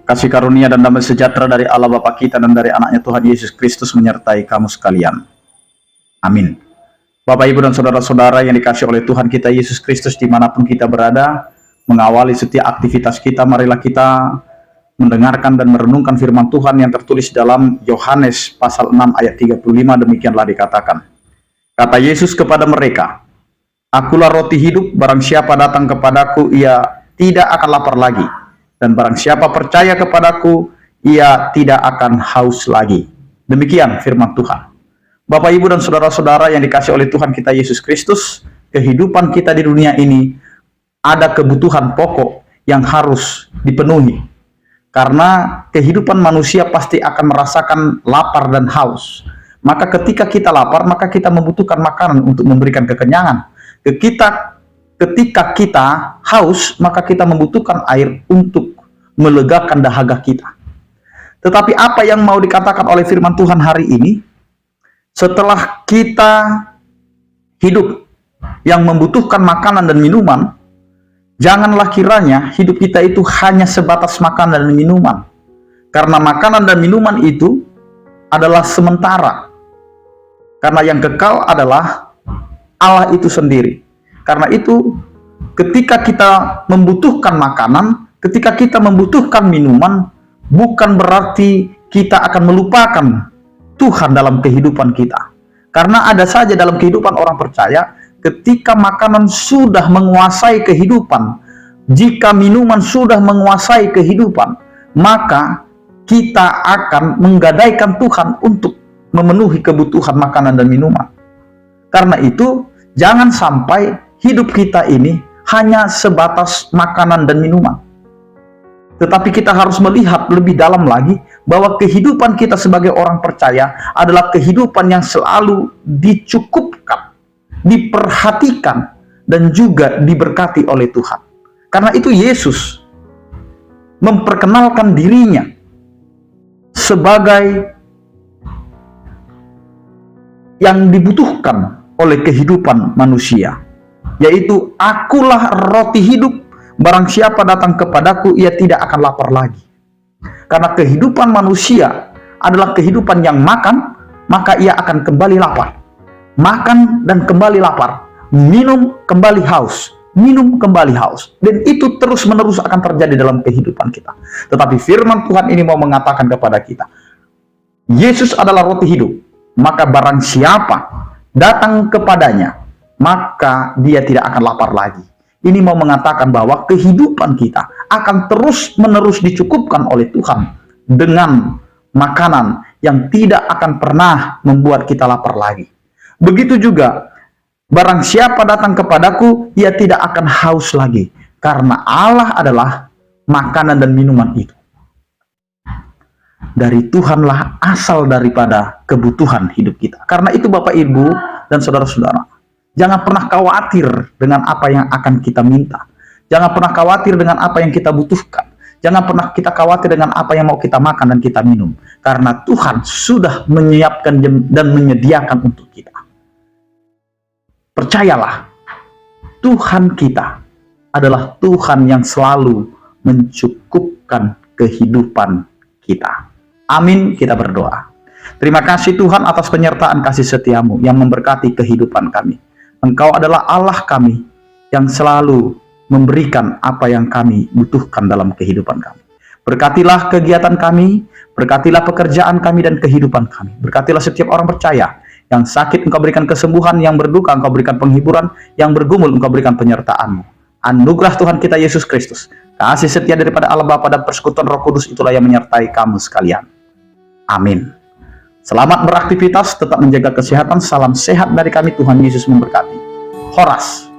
Kasih karunia dan damai sejahtera dari Allah Bapa kita dan dari anaknya Tuhan Yesus Kristus menyertai kamu sekalian. Amin. Bapak, Ibu, dan saudara-saudara yang dikasih oleh Tuhan kita Yesus Kristus dimanapun kita berada, mengawali setiap aktivitas kita, marilah kita mendengarkan dan merenungkan firman Tuhan yang tertulis dalam Yohanes pasal 6 ayat 35, demikianlah dikatakan. Kata Yesus kepada mereka, "Akulah roti hidup, barang siapa datang kepadaku, ia tidak akan lapar lagi. Dan barang siapa percaya kepadaku, ia tidak akan haus lagi." Demikian firman Tuhan. Bapak, Ibu, dan saudara-saudara yang dikasih oleh Tuhan kita Yesus Kristus, kehidupan kita di dunia ini ada kebutuhan pokok yang harus dipenuhi. Karena kehidupan manusia pasti akan merasakan lapar dan haus. Maka ketika kita lapar, maka kita membutuhkan makanan untuk memberikan kekenyangan. Ketika kita haus, maka kita membutuhkan air untuk melegakan dahaga kita. Tetapi apa yang mau dikatakan oleh firman Tuhan hari ini? Setelah kita hidup yang membutuhkan makanan dan minuman, janganlah kiranya hidup kita itu hanya sebatas makanan dan minuman. Karena makanan dan minuman itu adalah sementara. Karena yang kekal adalah Allah itu sendiri. Karena itu, ketika kita membutuhkan makanan, ketika kita membutuhkan minuman, bukan berarti kita akan melupakan Tuhan dalam kehidupan kita. Karena ada saja dalam kehidupan orang percaya, ketika makanan sudah menguasai kehidupan, jika minuman sudah menguasai kehidupan, maka kita akan menggadaikan Tuhan untuk memenuhi kebutuhan makanan dan minuman. Karena itu, jangan sampai hidup kita ini hanya sebatas makanan dan minuman. Tetapi kita harus melihat lebih dalam lagi bahwa kehidupan kita sebagai orang percaya adalah kehidupan yang selalu dicukupkan, diperhatikan, dan juga diberkati oleh Tuhan. Karena itu Yesus memperkenalkan dirinya sebagai yang dibutuhkan oleh kehidupan manusia, yaitu akulah roti hidup, barang siapa datang kepadaku ia tidak akan lapar lagi. Karena kehidupan manusia adalah kehidupan yang makan, maka ia akan kembali lapar. Makan dan kembali lapar, minum kembali haus, minum kembali haus. Dan itu terus-menerus akan terjadi dalam kehidupan kita. Tetapi firman Tuhan ini mau mengatakan kepada kita, Yesus adalah roti hidup, maka barang siapa datang kepadanya, maka dia tidak akan lapar lagi. Ini mau mengatakan bahwa kehidupan kita akan terus-menerus dicukupkan oleh Tuhan dengan makanan yang tidak akan pernah membuat kita lapar lagi. Begitu juga, barang siapa datang kepadaku, ia tidak akan haus lagi. Karena Allah adalah makanan dan minuman itu. Dari Tuhanlah asal daripada kebutuhan hidup kita. Karena itu Bapak, Ibu, dan saudara-saudara, jangan pernah khawatir dengan apa yang akan kita minta. Jangan pernah khawatir dengan apa yang kita butuhkan. Jangan pernah kita khawatir dengan apa yang mau kita makan dan kita minum. Karena Tuhan sudah menyiapkan dan menyediakan untuk kita. Percayalah, Tuhan kita adalah Tuhan yang selalu mencukupkan kehidupan kita. Amin, kita berdoa. Terima kasih Tuhan atas penyertaan kasih setiamu yang memberkati kehidupan kami. Engkau adalah Allah kami yang selalu memberikan apa yang kami butuhkan dalam kehidupan kami. Berkatilah kegiatan kami, berkatilah pekerjaan kami dan kehidupan kami. Berkatilah setiap orang percaya. Yang sakit Engkau berikan kesembuhan, yang berduka Engkau berikan penghiburan, yang bergumul Engkau berikan penyertaan-Mu. Anugerah Tuhan kita Yesus Kristus, kasih setia daripada Allah Bapa dan persekutuan Roh Kudus itulah yang menyertai kamu sekalian. Amin. Selamat beraktivitas, tetap menjaga kesehatan. Salam sehat dari kami, Tuhan Yesus memberkati. Horas.